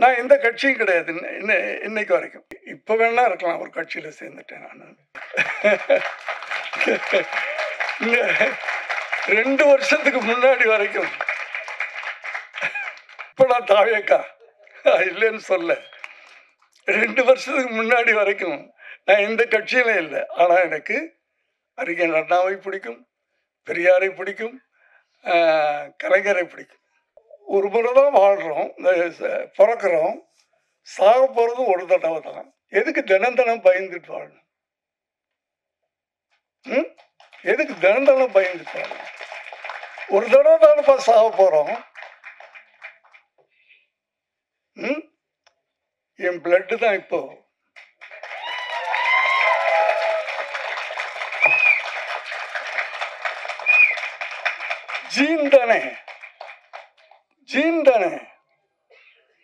நான் எந்த கட்சியும் கிடையாது இன்னைக்கு வரைக்கும். இப்போ வேணா இருக்கலாம் ஒரு கட்சியில் சேர்ந்துட்டேன் நான். 2 வருஷத்துக்கு முன்னாடி வரைக்கும் இப்போ நான் தாவேக்கா இல்லைன்னு சொல்ல. 2 வருஷத்துக்கு முன்னாடி வரைக்கும் நான் எந்த கட்சியிலும் இல்லை. ஆனால் எனக்கு அறிஞர் அண்ணாவை பிடிக்கும், பெரியாரை பிடிக்கும், கலைஞரை பிடிக்கும். ஒரு முறை தான் வாழ்கிறோம், பிறக்கிறோம், சாக போகிறதும் ஒரு தடவை தான். எதுக்கு தினம் தினம் பயந்துட்டு வாழணும்? எதுக்கு தினம் தினம் பயந்துட்டு வாழணும்? ஒரு தடவை தானப்பா சாக போகிறோம். என் பிளட்டு தான் இப்போ. ஜீன் தானே.